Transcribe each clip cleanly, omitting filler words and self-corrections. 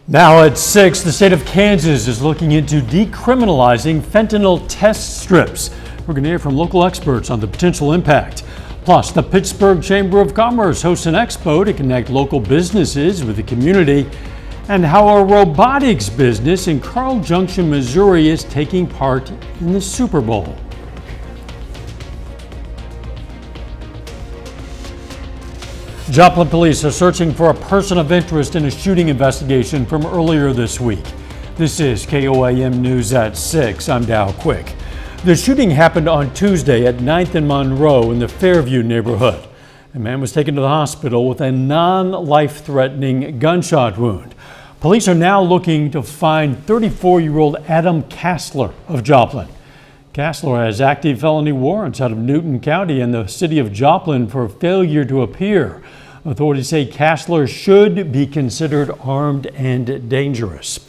Now at 6, the state of Kansas is looking into decriminalizing fentanyl test strips. We're going to hear from local experts on the potential impact. Plus, the Pittsburgh Chamber of Commerce hosts an expo to connect local businesses with the community, and how a robotics business in Carl Junction, Missouri is taking part in the Super Bowl. Joplin police are searching for a person of interest in a shooting investigation from earlier this week. This is KOAM News at 6. I'm Dow Quick. The shooting happened on Tuesday at 9th and Monroe in the Fairview neighborhood. A man was taken to the hospital with a non-life-threatening gunshot wound. Police are now looking to find 34-year-old Adam Kassler of Joplin. Kassler has active felony warrants out of Newton County and the city of Joplin for failure to appear. Authorities say Kassler should be considered armed and dangerous.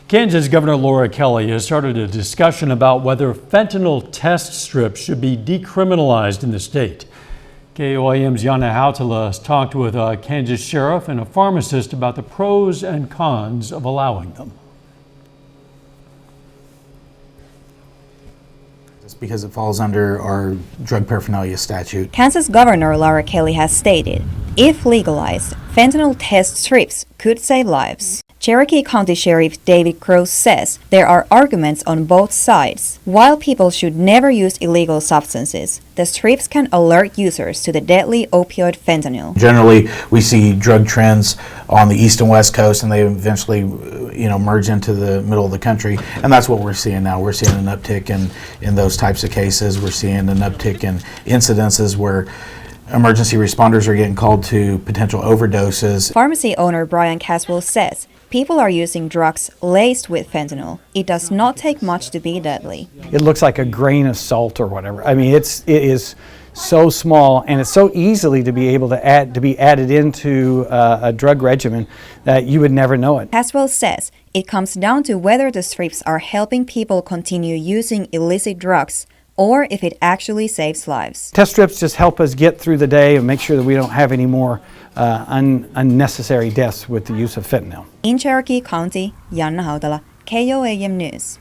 Kansas Governor Laura Kelly has started a discussion about whether fentanyl test strips should be decriminalized in the state. KOAM's Yana Hautala has talked with a Kansas sheriff and a pharmacist about the pros and cons of allowing them. Because it falls under our drug paraphernalia statute. Kansas Governor Laura Kelly has stated, if legalized, fentanyl test strips could save lives. Cherokee County Sheriff David Cross says there are arguments on both sides. While people should never use illegal substances, the strips can alert users to the deadly opioid fentanyl. Generally, we see drug trends on the east and west coast, and they eventually, merge into the middle of the country, and that's what we're seeing now. We're seeing an uptick in those types of cases. We're seeing an uptick in incidences where emergency responders are getting called to potential overdoses. Pharmacy owner Brian Caswell says people are using drugs laced with fentanyl. It does not take much to be deadly. It looks like a grain of salt or whatever. I mean, it is so small, and it's so easily to be able to be added into a drug regimen that you would never know it. Caswell says it comes down to whether the strips are helping people continue using illicit drugs or if it actually saves lives. Test strips just help us get through the day and make sure that we don't have any more unnecessary deaths with the use of fentanyl. In Cherokee County, Yana Hautala, KOAM News.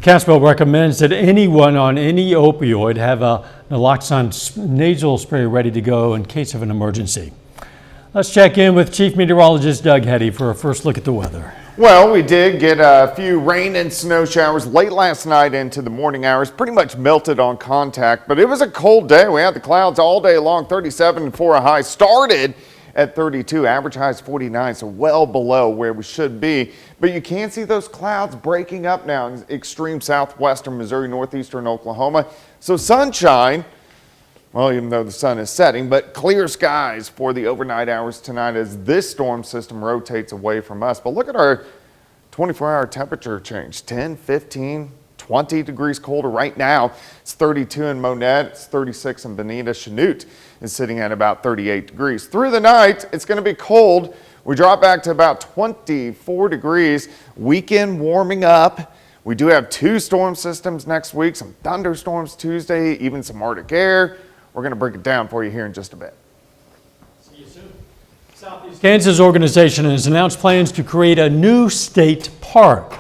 Caswell recommends that anyone on any opioid have a naloxone nasal spray ready to go in case of an emergency. Let's check in with Chief Meteorologist Doug Heddy for a first look at the weather. Well, we did get a few rain and snow showers late last night into the morning hours, pretty much melted on contact, but it was a cold day. We had the clouds all day long, 37 for a high, started at 32, average highs 49, so well below where we should be. But you can see those clouds breaking up now in extreme southwestern Missouri, northeastern Oklahoma. So sunshine, well, even though the sun is setting, but clear skies for the overnight hours tonight as this storm system rotates away from us. But look at our 24-hour temperature change, 10, 15, 20 degrees colder right now. It's 32 in Monette, it's 36 in Bonita. Chanute is sitting at about 38 degrees. Through the night, it's going to be cold. We drop back to about 24 degrees. Weekend warming up. We do have two storm systems next week, some thunderstorms Tuesday, even some Arctic air. We're going to break it down for you here in just a bit. See you soon. Southeast Kansas organization has announced plans to create a new state park.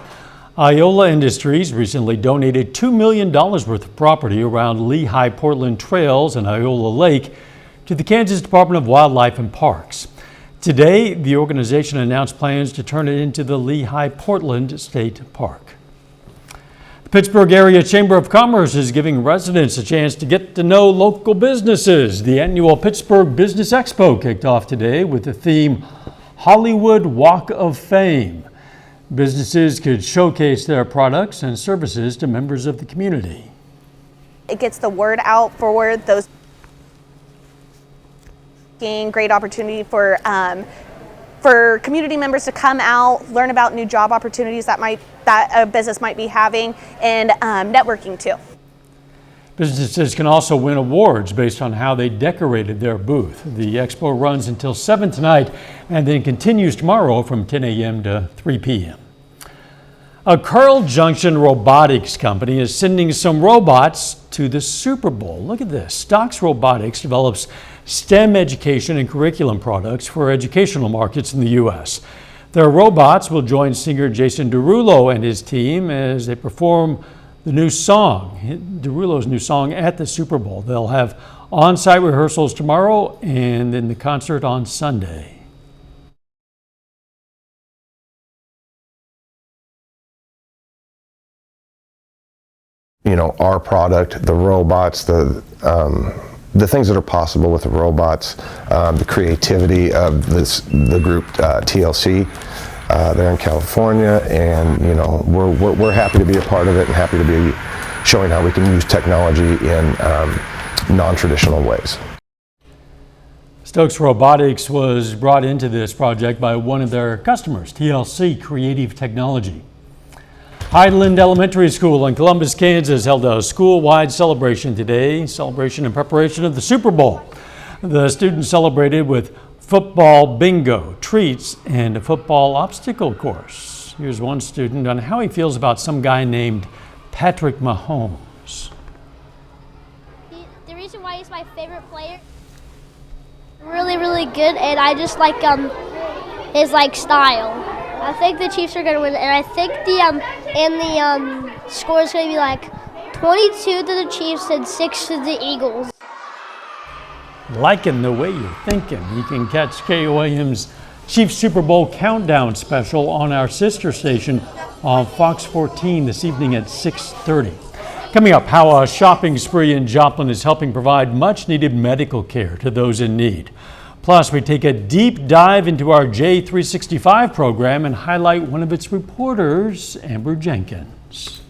Iola Industries recently donated $2 million worth of property around Lehigh Portland Trails and Iola Lake to the Kansas Department of Wildlife and Parks. Today, the organization announced plans to turn it into the Lehigh Portland State Park. The Pittsburgh Area Chamber of Commerce is giving residents a chance to get to know local businesses. The annual Pittsburgh Business Expo kicked off today with the theme Hollywood Walk of Fame. Businesses could showcase their products and services to members of the community. It gets the word out for those. Great opportunity for community members to come out, learn about new job opportunities that a business might be having, and networking too. Businesses can also win awards based on how they decorated their booth. The expo runs until 7 tonight and then continues tomorrow from 10 a.m. to 3 p.m. A Carl Junction robotics company is sending some robots to the Super Bowl. Look at this. Stocks Robotics develops STEM education and curriculum products for educational markets in the U.S. Their robots will join singer Jason Derulo and his team as they perform the new song, Derulo's new song, at the Super Bowl. They'll have on-site rehearsals tomorrow and then the concert on Sunday. Our product, the robots, the things that are possible with the robots, the creativity of the group TLC. They're in California, and we're happy to be a part of it and happy to be showing how we can use technology in non-traditional ways. Stokes Robotics was brought into this project by one of their customers, TLC Creative Technology. Highland Elementary School in Columbus, Kansas held a school-wide celebration today, celebration in preparation of the Super Bowl. The students celebrated with football bingo, treats, and a football obstacle course. Here's one student on how he feels about some guy named Patrick Mahomes. The reason why he's my favorite player, really good, and I just like his style. I think the Chiefs are going to win, and I think the score is going to be like 22 to the Chiefs and 6 to the Eagles. Liking the way you're thinking. You can catch KOAM's Chiefs Super Bowl Countdown special on our sister station on Fox 14 this evening at 6:30. Coming up, how a shopping spree in Joplin is helping provide much-needed medical care to those in need. Plus, we take a deep dive into our J365 program and highlight one of its reporters, Amber Jenkins.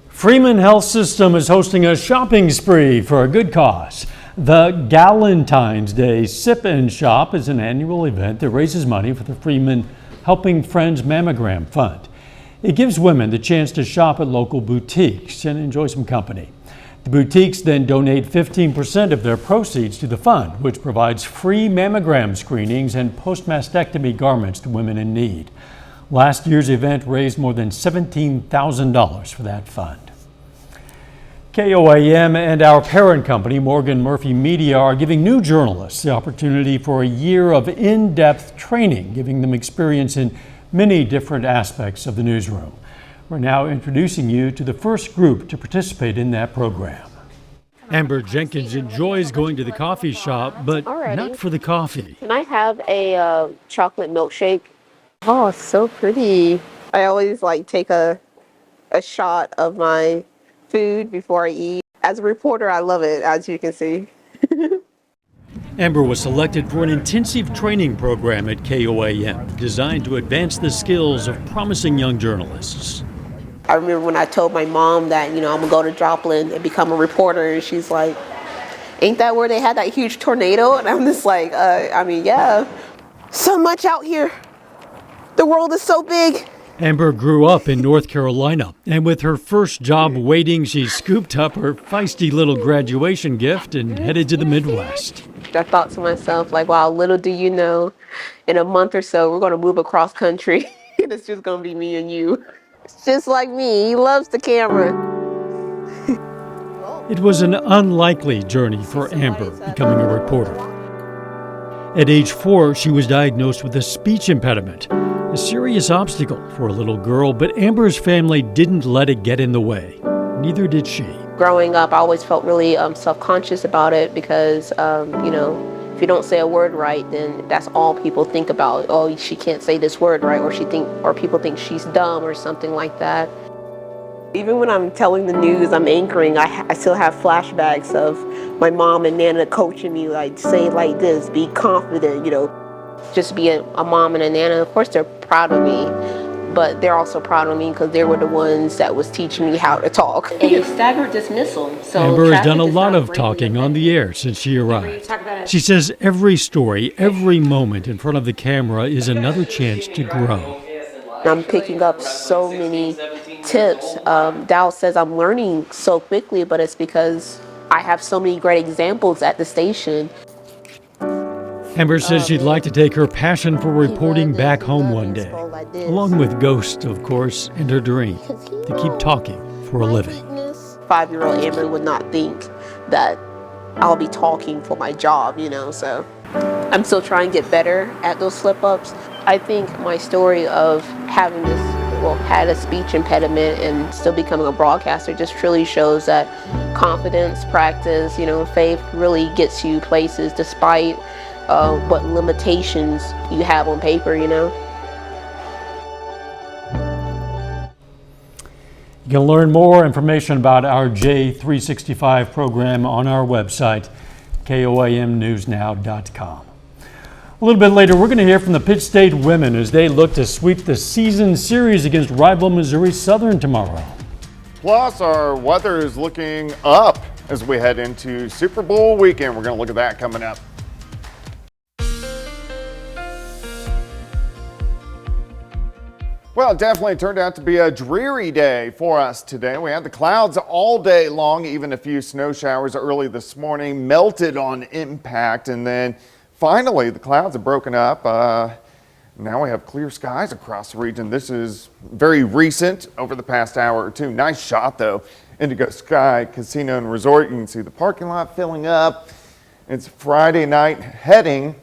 Freeman Health System is hosting a shopping spree for a good cause. The Galentine's Day Sip and Shop is an annual event that raises money for the Freeman Helping Friends Mammogram Fund. It gives women the chance to shop at local boutiques and enjoy some company. The boutiques then donate 15% of their proceeds to the fund, which provides free mammogram screenings and post-mastectomy garments to women in need. Last year's event raised more than $17,000 for that fund. KOAM and our parent company, Morgan Murphy Media, are giving new journalists the opportunity for a year of in-depth training, giving them experience in many different aspects of the newsroom. We're now introducing you to the first group to participate in that program. Amber Jenkins enjoys going to the coffee shop, but not for the coffee. Can I have a chocolate milkshake? Oh, it's so pretty. I always take a shot of my food before I eat. As a reporter, I love it, as you can see. Amber was selected for an intensive training program at KOAM designed to advance the skills of promising young journalists. I remember when I told my mom that, I'm going to go to Joplin and become a reporter, and she's like, ain't that where they had that huge tornado? And I'm just like, yeah. So much out here. The world is so big. Amber grew up in North Carolina, and with her first job waiting, she scooped up her feisty little graduation gift and headed to the Midwest. I thought to myself, wow, little do you know, in a month or so, we're going to move across country, and it's just going to be me and you. It's just like me. He loves the camera. It was an unlikely journey for Amber becoming a reporter. At age 4, she was diagnosed with a speech impediment, a serious obstacle for a little girl, but Amber's family didn't let it get in the way. Neither did she. Growing up, I always felt really self-conscious about it because, if you don't say a word right, then that's all people think about. Oh, she can't say this word right, or people think she's dumb or something like that. Even when I'm telling the news, I'm anchoring, I still have flashbacks of my mom and Nana coaching me, say it like this, be confident, just be a mom and a Nana. Of course, they're proud of me, but they're also proud of me because they were the ones that was teaching me how to talk. And staggered dismissal. So Amber has done a lot of talking on the air since she arrived. She says every story, every moment in front of the camera is another chance to grow. I'm picking up so many tips. Dow says I'm learning so quickly, but it's because I have so many great examples at the station. Amber says she'd like to take her passion for reporting back home one day, along with Ghost, of course, and her dream to keep talking for a living. 5-year-old Amber would not think that I'll be talking for my job, so. I'm still trying to get better at those slip-ups. I think my story of having had a speech impediment and still becoming a broadcaster just truly shows that confidence, practice, faith really gets you places despite what limitations you have on paper, You can learn more information about our J365 program on our website, KOAMnewsnow.com. A little bit later, we're going to hear from the Pitt State women as they look to sweep the season series against rival Missouri Southern tomorrow. Plus, our weather is looking up as we head into Super Bowl weekend. We're going to look at that coming up. Well, it definitely turned out to be a dreary day for us today. We had the clouds all day long, even a few snow showers early this morning, melted on impact, and then finally the clouds have broken up. Now we have clear skies across the region. This is very recent, over the past hour or two. Nice shot though, Indigo Sky Casino and Resort. You can see the parking lot filling up. It's Friday night heading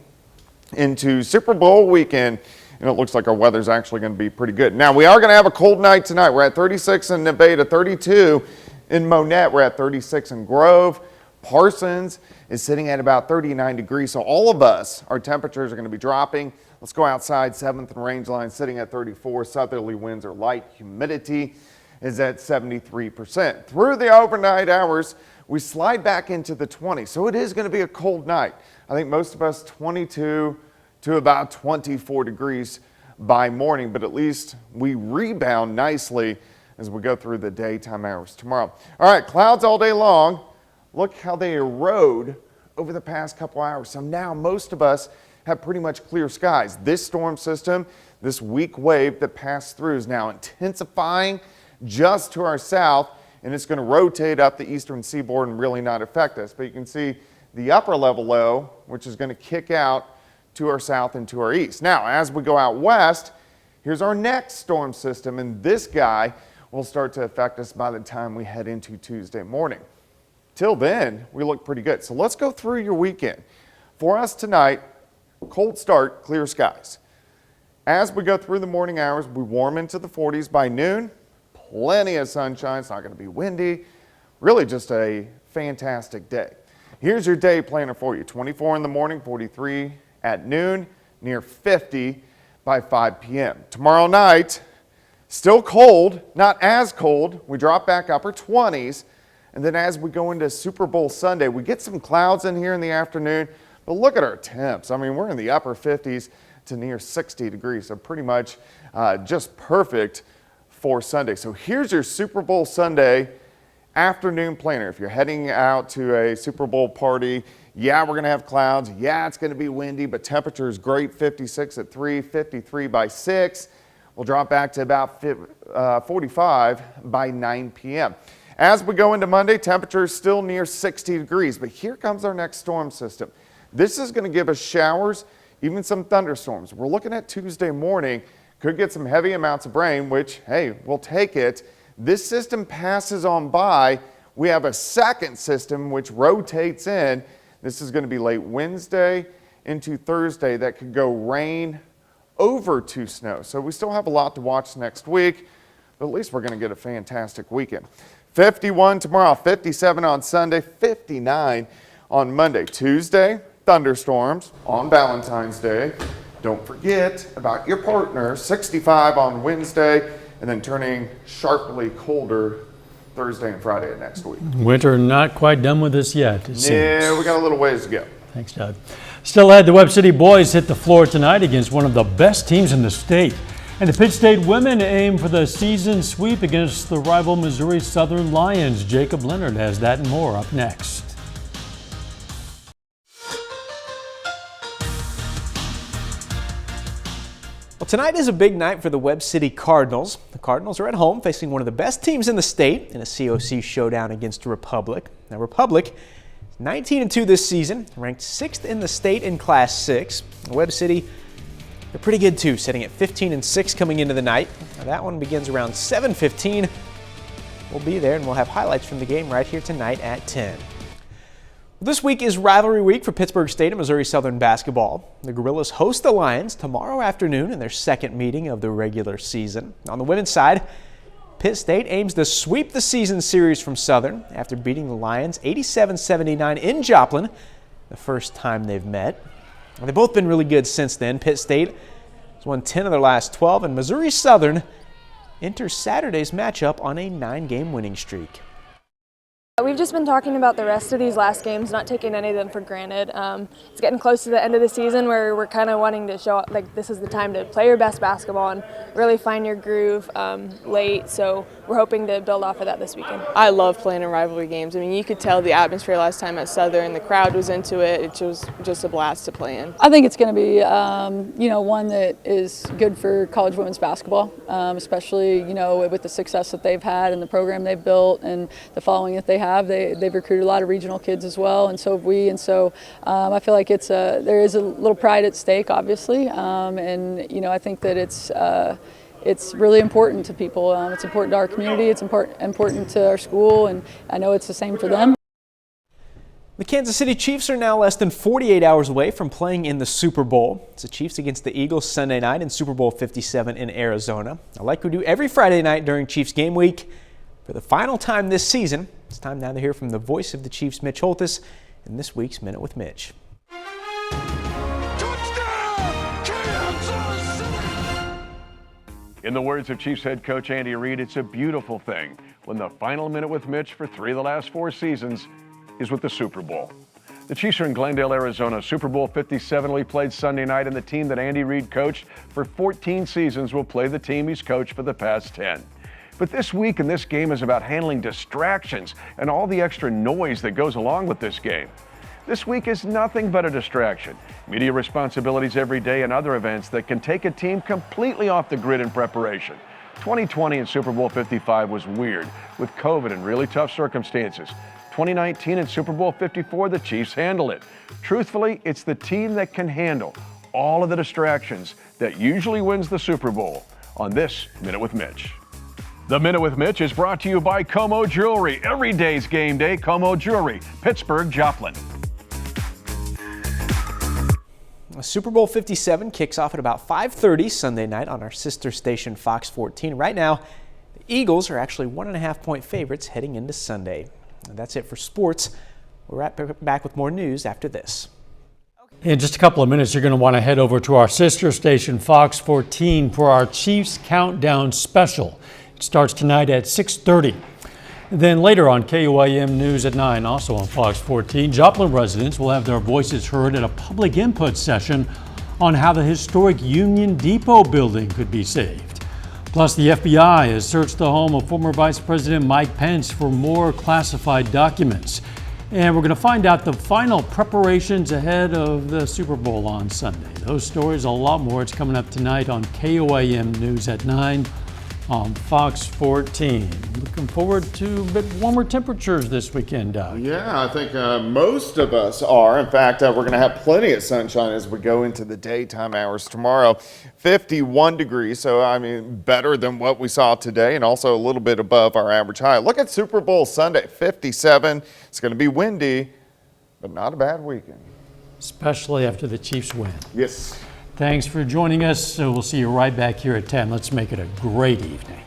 into Super Bowl weekend. And it looks like our weather's actually going to be pretty good. Now, we are going to have a cold night tonight. We're at 36 in Nevada, 32 in Monette. We're at 36 in Grove. Parsons is sitting at about 39 degrees. So all of us, our temperatures are going to be dropping. Let's go outside. 7th and Rangeline sitting at 34. Southerly winds are light. Humidity is at 73%. Through the overnight hours, we slide back into the 20s. So it is going to be a cold night. I think most of us 22 to about 24 degrees by morning, but at least we rebound nicely as we go through the daytime hours tomorrow. All right, clouds all day long. Look how they erode over the past couple hours. So now most of us have pretty much clear skies. This storm system, this weak wave that passed through is now intensifying just to our south, and it's going to rotate up the eastern seaboard and really not affect us. But you can see the upper level low, which is going to kick out to our south and to our east. Now, as we go out west, here's our next storm system, and this guy will start to affect us by the time we head into Tuesday morning. Till then, we look pretty good. So let's go through your weekend. For us tonight, cold start, clear skies. As we go through the morning hours, we warm into the 40s by noon. Plenty of sunshine. It's not going to be windy. Really just a fantastic day. Here's your day planner for you. 24 in the morning, 43 at noon, near 50 by 5 p.m. Tomorrow night, still cold, not as cold. We drop back upper 20s. And then as we go into Super Bowl Sunday, we get some clouds in here in the afternoon. But look at our temps. I mean, we're in the upper 50s to near 60 degrees. So pretty much just perfect for Sunday. So here's your Super Bowl Sunday afternoon planner. If you're heading out to a Super Bowl party, yeah, we're going to have clouds. Yeah, it's going to be windy, but temperature is great. 56 at 3, 53 by 6. We'll drop back to about 45 by 9 p.m. As we go into Monday, temperature is still near 60 degrees, but here comes our next storm system. This is going to give us showers, even some thunderstorms. We're looking at Tuesday morning. Could get some heavy amounts of rain, which, hey, we'll take it. This system passes on by. We have a second system which rotates in. This is going to be late Wednesday into Thursday. That could go rain over to snow. So we still have a lot to watch next week, but at least we're going to get a fantastic weekend. 51 tomorrow, 57 on Sunday, 59 on Monday. Tuesday, thunderstorms on Valentine's Day. Don't forget about your partner. 65 on Wednesday, and then turning sharply colder Thursday and Friday of next week. Winter not quite done with us yet, it seems. Yeah, we got a little ways to go. Thanks, Doug. Still ahead, the Webb City boys hit the floor tonight against one of the best teams in the state. And the Pitt State women aim for the season sweep against the rival Missouri Southern Lions. Jacob Leonard has that and more up next. Well, tonight is a big night for the Webb City Cardinals. The Cardinals are at home facing one of the best teams in the state in a COC showdown against Republic. Now, Republic 19-2 this season, ranked 6th in the state in Class 6. Webb City, they're pretty good too, sitting at 15-6 coming into the night. Now, that one begins around 7:15. We'll be there and we'll have highlights from the game right here tonight at 10. This week is rivalry week for Pittsburg State and Missouri Southern basketball. The Gorillas host the Lions tomorrow afternoon in their second meeting of the regular season. On the women's side, Pitt State aims to sweep the season series from Southern after beating the Lions 87-79 in Joplin, the first time they've met. Well, they've both been really good since then. Pitt State has won 10 of their last 12, and Missouri Southern enters Saturday's matchup on a 9-game winning streak. We've just been talking about the rest of these last games, not taking any of them for granted. It's getting close to the end of the season where we're kind of wanting to show like this is the time to play your best basketball and really find your groove late. So we're hoping to build off of that this weekend. I love playing in rivalry games. I mean, you could tell the atmosphere last time at Southern. The crowd was into it. It was just a blast to play in. I think it's going to be, one that is good for college women's basketball, especially, with the success that they've had and the program they've built and the following that they have. They've recruited a lot of regional kids as well, and so have we. And so I feel like there is a little pride at stake, obviously, and I think that it's really important to people. It's important to our community. It's important to our school, and I know it's the same for them. The Kansas City Chiefs are now less than 48 hours away from playing in the Super Bowl. It's the Chiefs against the Eagles Sunday night in Super Bowl 57 in Arizona. Now, like we do every Friday night during Chiefs game week, for the final time this season, it's time now to hear from the voice of the Chiefs, Mitch Holthus, in this week's Minute with Mitch. In the words of Chiefs head coach Andy Reid, it's a beautiful thing when the final Minute with Mitch for 3 of the last 4 seasons is with the Super Bowl. The Chiefs are in Glendale, Arizona. Super Bowl 57 will be played Sunday night, and the team that Andy Reid coached for 14 seasons will play the team he's coached for the past 10. But this week and this game is about handling distractions and all the extra noise that goes along with this game. This week is nothing but a distraction. Media responsibilities every day and other events that can take a team completely off the grid in preparation. 2020 and Super Bowl 55 was weird with COVID and really tough circumstances. 2019 and Super Bowl 54, the Chiefs handled it. Truthfully, it's the team that can handle all of the distractions that usually wins the Super Bowl on this Minute with Mitch. The Minute with Mitch is brought to you by KOAM Jewelry. Every day's game day, KOAM Jewelry, Pittsburgh, Joplin. Super Bowl 57 kicks off at about 5:30 Sunday night on our sister station Fox 14. Right now, the Eagles are actually 1.5-point favorites heading into Sunday. And that's it for sports. We're right back with more news after this. In just a couple of minutes, you're going to want to head over to our sister station Fox 14 for our Chiefs Countdown Special. It starts tonight at 6:30. Then later on KOAM News at 9, also on Fox 14, Joplin residents will have their voices heard at a public input session on how the historic Union Depot building could be saved. Plus, the FBI has searched the home of former Vice President Mike Pence for more classified documents. And we're going to find out the final preparations ahead of the Super Bowl on Sunday. Those stories, a lot more. It's coming up tonight on KOAM News at 9. On Fox 14. Looking forward to a bit warmer temperatures this weekend, Doug. Yeah, I think most of us are. In fact, we're going to have plenty of sunshine as we go into the daytime hours tomorrow. 51 degrees, so better than what we saw today and also a little bit above our average high. Look at Super Bowl Sunday, 57. It's going to be windy, but not a bad weekend. Especially after the Chiefs win. Yes. Thanks for joining us. So we'll see you right back here at 10. Let's make it a great evening.